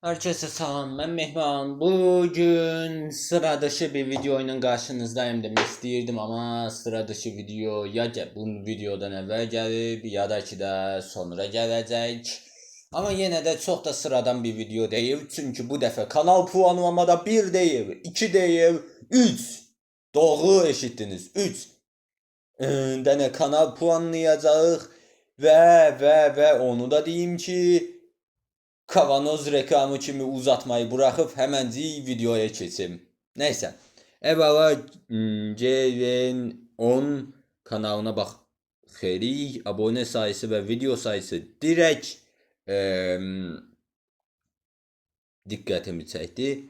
Herkese salam, ben Mehman. Bugün sıra dışı bir video ile karşınızdayım demek istəyirdim, ama sıra dışı video bu videodan əvvəl gəlib, ya da ki də sonra gələcək. Amma yenə də çox da sıradan bir video deyil, çünki bu dəfə kanal puanlamada 1 deyil, 2 deyil, 3. Doğru eşitdiniz, 3 dənə kanal puanlayacağıq və onu da deyim ki, kavanoz reklamı kimi uzatmayı bırakıp hemencik videoya geçeyim. Neyse. Evvela CVN10 kanalına bak. Xeyri, abone sayısı ve video sayısı direkt dikkatimi çekti.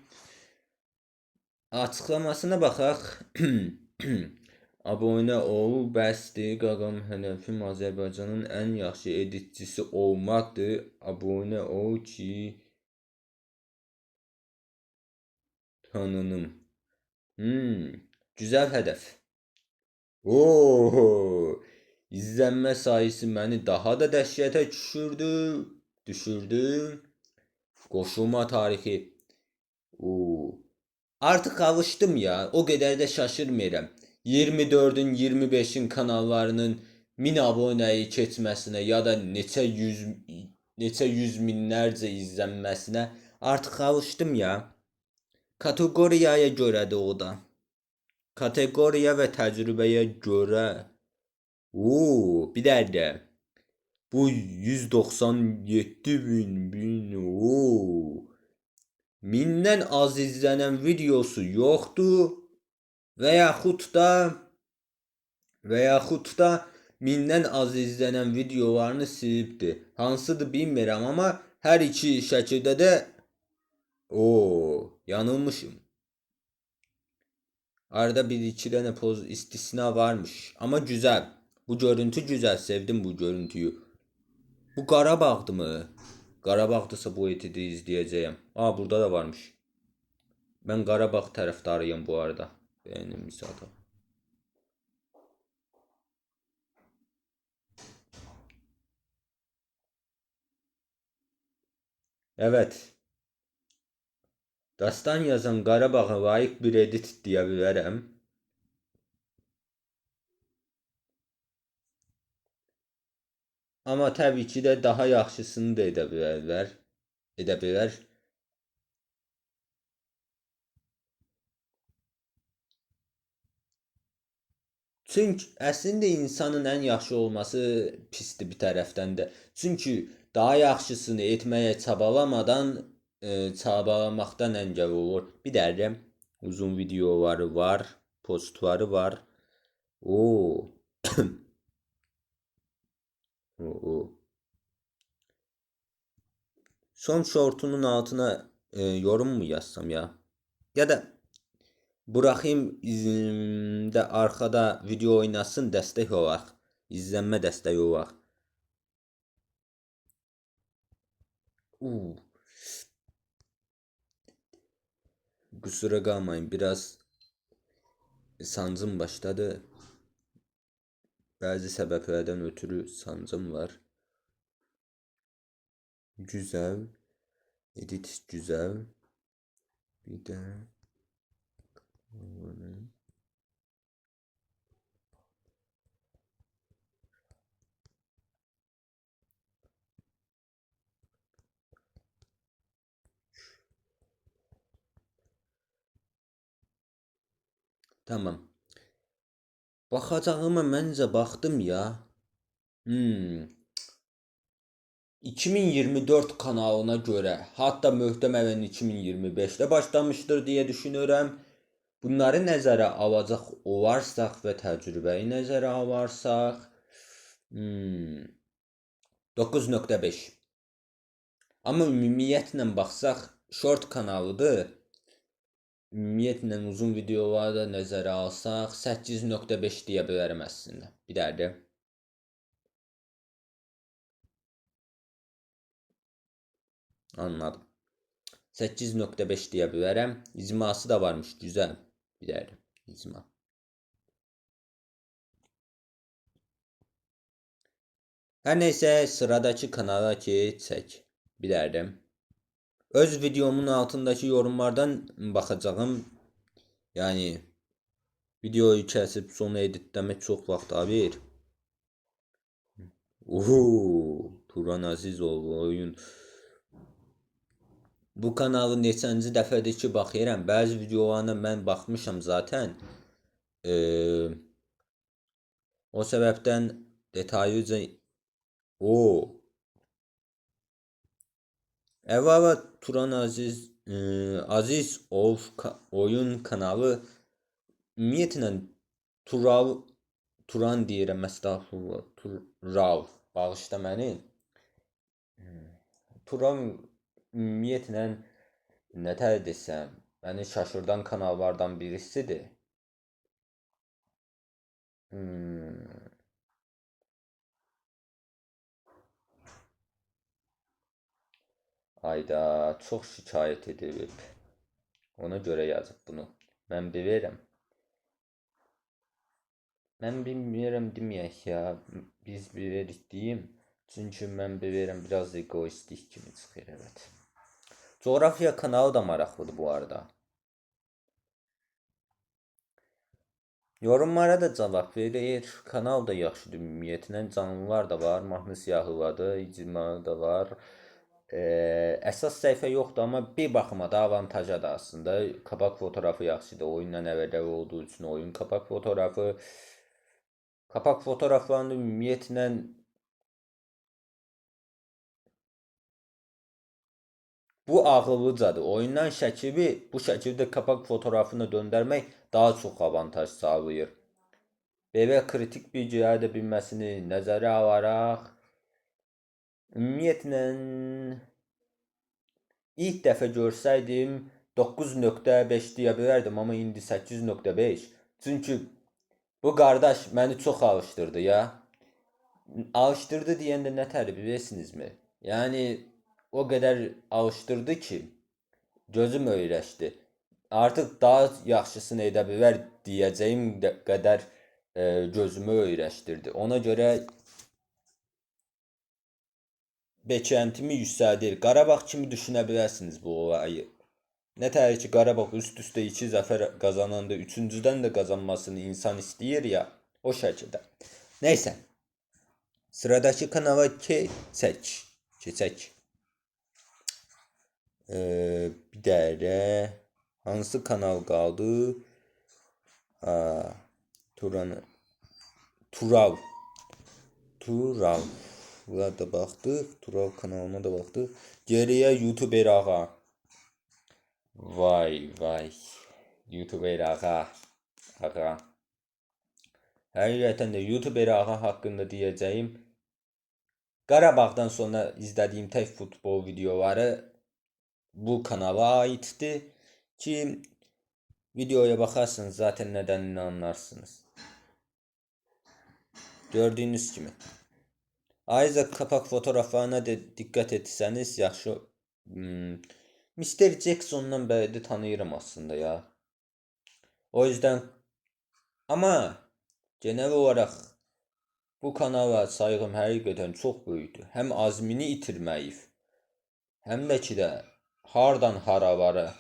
Açıklamasına baxaq. Abone ol, bəsdir, qaqam hədəfim Azərbaycanın ən yaxşı editçisi olmaqdır. Abone ol ki tanınım. Güzel hedef. Oo, izlenme sayısı beni daha da dəhşətə düşürdü. Qoşulma tarihi. Oo. Artık alıştım ya. O kadar da şaşırmıyorum. 24'ün 25'in kanallarının 1000 aboneyi keçmesine ya da neçə yüz minlərcə izlenmesine artık alıştım ya. Kategoriyaya göre de o da. Kategoriya ve tecrübeye göre. Oo, bir dakika. Bu 197 bin. Oo. Mindən az izlenen videosu yoktu və yaxud da mindən az izlenen videolarını silibdi. Hansıdır bilmirəm, amma hər iki şəkildə də yanılmışım. Arada bir iki tane istisna varmış. Ama güzel. Bu görüntü güzel. Sevdim bu görüntüyü. Bu Qarabağ'dı mı? Qarabağ'dırsa bu etidi izleyeceğim. Burada da varmış. Ben Qarabağ taraftarıyım bu arada. Benim misata. Evet. Dastan yazan Qarabağ'a layık bir edit deyə bilərəm. Amma təbii ki də daha yaxşısını da edə bilərlər. Edə bilər. Çünki əslində insanın ən yaxşı olması pisdir bir tərəfdən də. Çünki daha yaxşısını etməyə çabalamaqdan əngəl olur. Bir dərəm uzun videoları var, postları var. Oo. Oo. Son shortunun altına yorum mu yazsam ya? Ya da bırakayım de arkada video oynasın, destek olarak. İzlenme desteği olarak. Kusura kalmayın, biraz sancım başladı. Bazı sebeplerden ötürü sancım var. Güzel. Edit güzel. Bir de tamam. Bakacağıma məncə baxdım ya. 2024 kanalına göre, hatta muhtemelen 2025'te başlamıştır diye düşünürüm. Bunları nəzərə alacaq olarsaq və təcrübəyi nəzərə alarsak 9.5. Amma ümumiyyətlə baxsaq short kanalıdır. Ümumiyyətlə uzun videoları da nəzərə alsaq 8.5 deyə bilərəm əslində. Bir dəqiqə. Anladım. 8.5 deyə bilərəm. İcması da varmış, güzel. Bir dəqiqə. İcma. Her neyse, sıradaki kanala geçsek. Bir dəqiqə. Öz videomun altındaki yorumlardan bakacağım. Yani videoyu kesip sonra editlemek çok vaxt alır. Turan Azizoğlu oyun. Bu kanalı neçənci dəfədir ki baxıram. Bəzi videolarına mən baxmışam zaten. O səbəbdən detaylıca o əvvəla Turan Aziz oyun kanalı ümumiyyətlə Tural Turan deyirəm, əstəğfurullah. Tural. Bağışla məni. Turan ümumiyyətlə nətər desəm, məni şaşırdan kanallardan birisidir. Ayda çox şikayət edib. Ona görə yazıb bunu. Mən bilirəm. Mən bilmirəm deməyək ya. Biz bilirik deyim. Çünki mən bilirəm biraz egoistik kimi çıxır, evet. Coğrafya kanalı da maraqlıdır bu arada. Yorumlara da cavab verir. Kanal da yaxşıdır ümumiyyətlə. Canlılar da var. Mahnı siyahıladı. İcmalı da var. Əsas səhifə yoxdur, amma bir baxıma da avantajadır aslında. Qabaq fotoğrafı yaxşıdır. Oyunla əlaqəli olduğu üçün oyun qabaq fotoğrafı. Qabaq fotoğraflarını ümumiyyətlə bu ağıllıcadır. Oyundan şəkili bu şəkildə qabaq fotoğrafını döndərmək daha çox avantaj sağlayır. Belə kritik bilgiləri də bilməsini nəzərə alaraq ümumiyyətlə ilk dəfə görsəydim 9.5 deyə bilərdim, amma indi 8.5. Çünki bu qardaş məni çox alışdırdı ya. Alışdırdı deyəndə nə tər bilirsinizmi? Yəni o qədər alışdırdı ki, gözüm öyrəşdi. Artıq daha yaxşısını edə bilər deyəcəyim qədər gözümü öyrəşdirdi. Ona görə beklentimi yüksəldir. Qarabağ kimi düşünə bilərsiniz bu olayı. Nətər ki Qarabağ üst-üstə 2 zəfər qazananda 3-cüdən də qazanmasını insan istəyir ya, o şəkildə. Nəysə. Sıradakı kanala keçək. Bir dəqiqə. Hansı kanal qaldı? Tural. Buna da baxdıq. Tural kanalına da baxdıq. Geriyə YouTuber ağa. Vay. YouTuber ağa. Həqiqətən də YouTuber ağa haqqında deyəcəyim. Qarabağdan sonra izlədiyim tək futbol videoları bu kanala aiddir ki, videoya baxarsınız zaten nedenini anlarsınız. Gördüyünüz kimi. Ayrıca kapak fotoğraflarına da dikkat etseniz yaxşı. Mr. Jackson'dan bəri də tanıyırım aslında ya. O yüzden ama genel olarak bu kanala saygım həqiqətən çox böyükdür. Həm azmini itirməyib, həm də ki də hardan haralara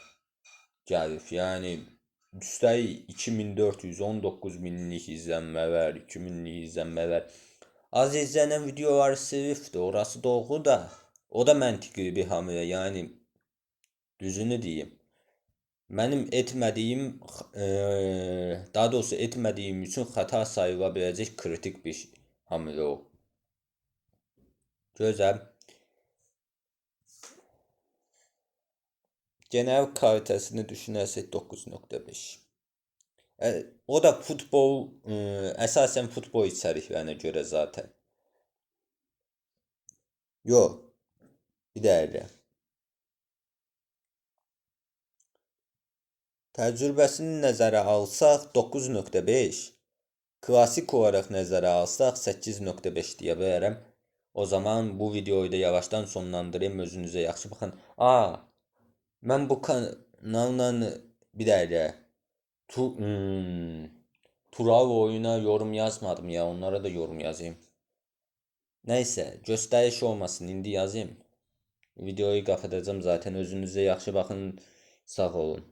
gəlib. Yəni üstəlik 2419 minlik izlənmələr, 2000'lik izlənmələr. Az izlenen videolar sırıftı. Orası doğru da. O da məntiqli bir hamle. Yani düzünü diyeyim. Benim etmediğim, daha doğrusu etmediğim için hata sayılabilecek kritik bir hamle o. Güzel. Genel kalitesini düşünərsək 9.5. O da futbol, esasen futbol içeriklerine göre zaten. Yok. Bir dəqiqə. Təcrübəsini nəzərə alsaq 9.5. Klasik olarak nəzərə alsaq 8.5 deyə bilərəm. O zaman bu videoyu da yavaştan sonlandırayım. Özünüzə yaxşı baxın. Mən bu kanalla bir dəqiqə. Tural oyuna yorum yazmadım ya. Onlara da yorum yazayım. Neyse, göstəriş olmasın. İndi yazayım. Videoyu kapatacağım zaten. Özünüzə yaxşı baxın. Sağ olun.